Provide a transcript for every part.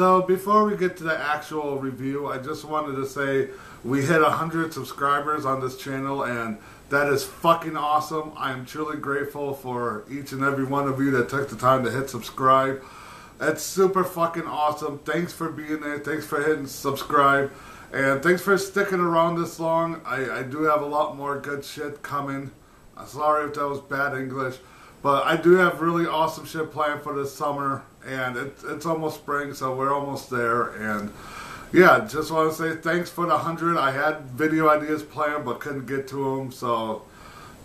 So before we get to the actual review, I just wanted to say we hit 100 subscribers on this channel, and that is fucking awesome. I am truly grateful for each and every one of you that took the time to hit subscribe. That's super fucking awesome. Thanks for being there. Thanks for hitting subscribe. And thanks for sticking around this long. I do have a lot more good shit coming. Sorry if that was bad English. But I do have really awesome shit planned for this summer. And it's almost spring, so we're almost there. And yeah, just want to say thanks for the 100. I had video ideas planned, but couldn't get to them. So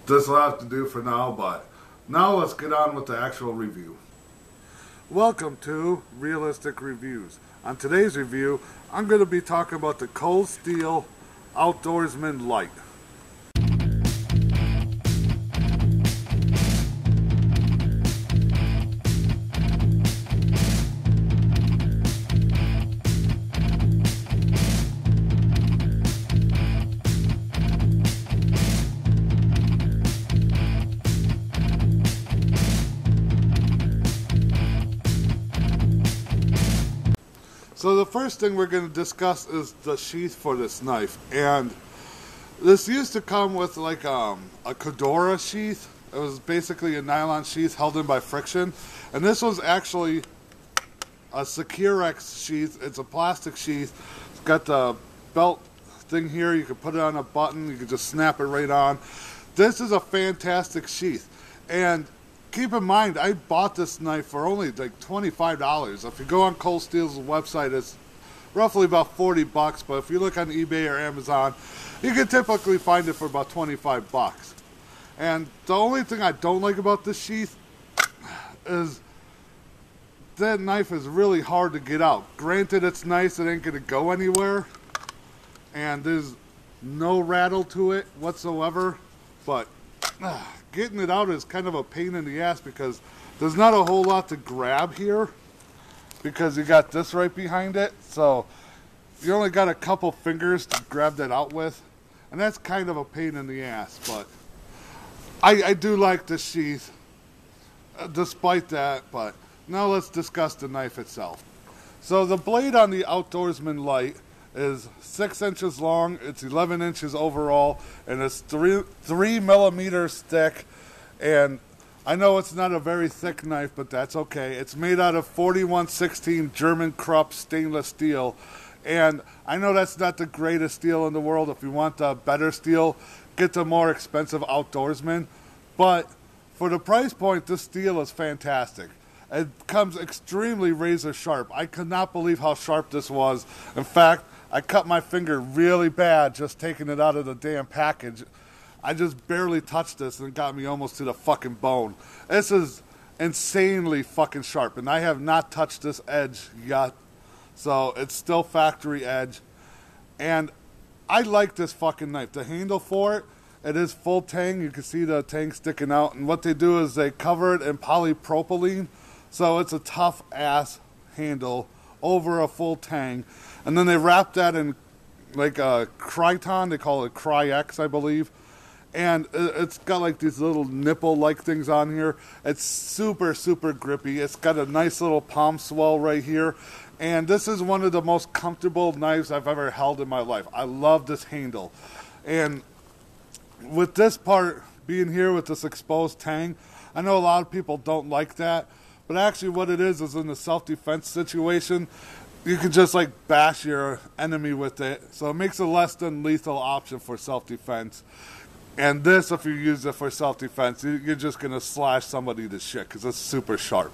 this will have to do for now. But now let's get on with the actual review. Welcome to Realistic Reviews. On today's review, I'm going to be talking about the Cold Steel Outdoorsman Lite. So the first thing we're going to discuss is the sheath for this knife, and this used to come with like a Cordura sheath. It was basically a nylon sheath held in by friction, and this was actually a Securex sheath. It's a plastic sheath. It's got the belt thing here. You can put it on a button. You can just snap it right on. This is a fantastic sheath, and keep in mind, I bought this knife for only like $25. If you go on Cold Steel's website, it's roughly about 40 bucks. But if you look on eBay or Amazon, you can typically find it for about 25 bucks. And the only thing I don't like about this sheath is that knife is really hard to get out. Granted, it's nice, it ain't gonna go anywhere, and there's no rattle to it whatsoever, but getting it out is kind of a pain in the ass because there's not a whole lot to grab here because you got this right behind it, so you only got a couple fingers to grab that out with, and that's kind of a pain in the ass. But I do like the sheath despite that. But now let's discuss the knife itself. So the blade on the Outdoorsman Lite is 6 inches long, it's 11 inches overall, and it's 3 millimeters thick. And I know it's not a very thick knife, but that's okay. It's made out of 4116 German Krupp stainless steel, and I know that's not the greatest steel in the world. If you want the better steel, get the more expensive Outdoorsman. But for the price point, this steel is fantastic. It comes extremely razor sharp. I could not believe how sharp this was. In fact, I cut my finger really bad just taking it out of the damn package. I just barely touched this and it got me almost to the fucking bone. This is insanely fucking sharp, and I have not touched this edge yet. So it's still factory edge. And I like this fucking knife. The handle for it, it is full tang. You can see the tang sticking out. And what they do is they cover it in polypropylene. So it's a tough ass handle over a full tang. And then they wrap that in like a Kryton. They call it Cry-X, I believe. And it's got like these little nipple-like things on here. It's super, super grippy. It's got a nice little palm swell right here. And this is one of the most comfortable knives I've ever held in my life. I love this handle. And with this part being here with this exposed tang, I know a lot of people don't like that. But actually what it is in a self-defense situation, you can just like bash your enemy with it. So it makes a less than lethal option for self-defense. And this, if you use it for self-defense, you're just going to slash somebody to shit because it's super sharp.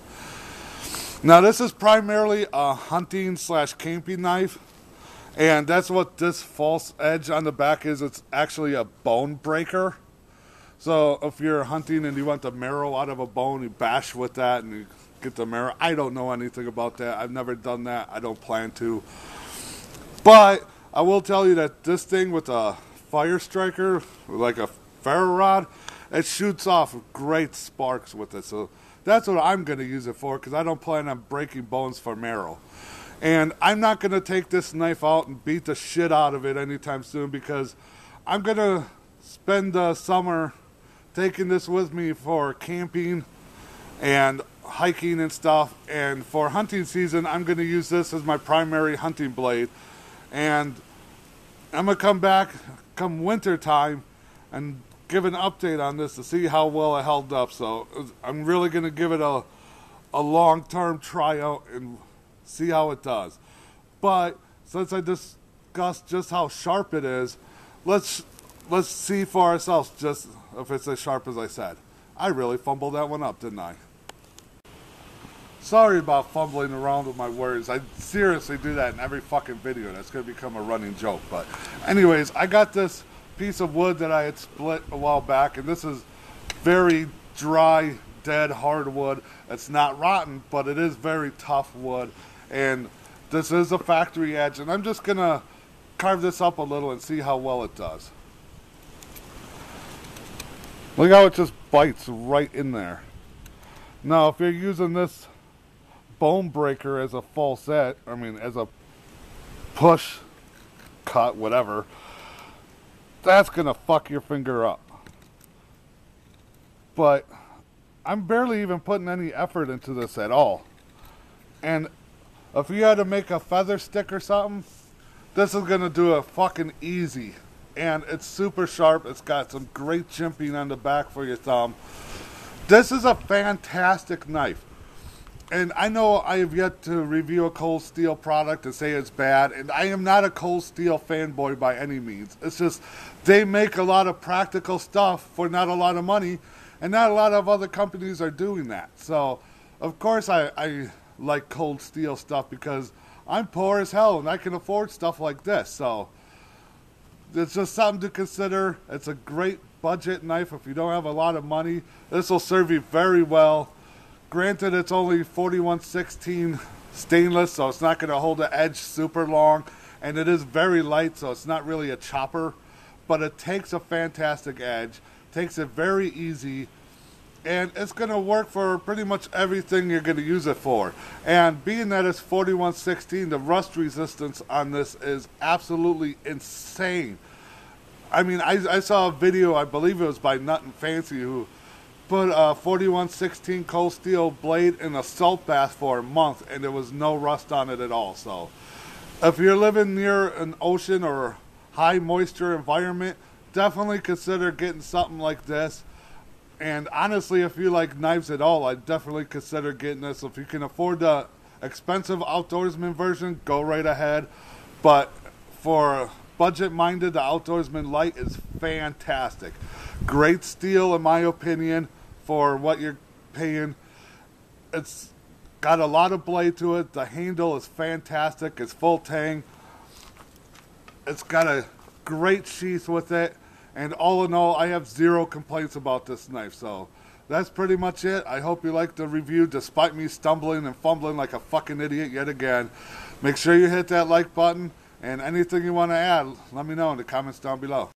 Now this is primarily a hunting / camping knife. And that's what this false edge on the back is. It's actually a bone breaker. So if you're hunting and you want the marrow out of a bone, you bash with that and you get the marrow. I don't know anything about that. I've never done that. I don't plan to. But I will tell you that this thing with a fire striker, like a ferro rod, it shoots off great sparks with it. So that's what I'm going to use it for, because I don't plan on breaking bones for marrow. And I'm not going to take this knife out and beat the shit out of it anytime soon, because I'm going to spend the summer taking this with me for camping and hiking and stuff, and for hunting season I'm going to use this as my primary hunting blade. And I'm going to come back come winter time and give an update on this to see how well it held up. So I'm really going to give it a long-term tryout and see how it does. But since I discussed just how sharp it is, let's see for ourselves just if it's as sharp as I said. I really fumbled that one up, didn't I? Sorry about fumbling around with my words. I seriously do that in every fucking video. That's going to become a running joke. But anyways, I got this piece of wood that I had split a while back, and this is very dry, dead hardwood. It's not rotten, but it is very tough wood. And this is a factory edge, and I'm just going to carve this up a little and see how well it does. Look how it just bites right in there. Now, if you're using this bone breaker as a as a push cut, whatever, that's gonna fuck your finger up. But I'm barely even putting any effort into this at all. And if you had to make a feather stick or something, this is gonna do it fucking easy. And it's super sharp. It's got some great jimping on the back for your thumb. This is a fantastic knife. And I know I have yet to review a Cold Steel product and say it's bad. And I am not a Cold Steel fanboy by any means. It's just they make a lot of practical stuff for not a lot of money. And not a lot of other companies are doing that. So, of course, I like Cold Steel stuff because I'm poor as hell and I can afford stuff like this. So it's just something to consider. It's a great budget knife if you don't have a lot of money. This will serve you very well. Granted, it's only 41/16 stainless, so it's not going to hold the edge super long. And it is very light, so it's not really a chopper. But it takes a fantastic edge, takes it very easy, and it's going to work for pretty much everything you're going to use it for. And being that it's 41/16, the rust resistance on this is absolutely insane. I mean, I saw a video, I believe it was by Nut and Fancy, who put a 41/16 Cold Steel blade in a salt bath for a month, and there was no rust on it at all. So if you're living near an ocean or high moisture environment, definitely consider getting something like this. And honestly, if you like knives at all, I'd definitely consider getting this. If you can afford the expensive Outdoorsman version, go right ahead. But for budget-minded, the Outdoorsman Lite is fantastic. Great steel, in my opinion, for what you're paying. It's got a lot of blade to it. The handle is fantastic. It's full tang. It's got a great sheath with it. And all in all, I have zero complaints about this knife. So that's pretty much it. I hope you liked the review despite me stumbling and fumbling like a fucking idiot yet again. Make sure you hit that like button. And anything you want to add, let me know in the comments down below.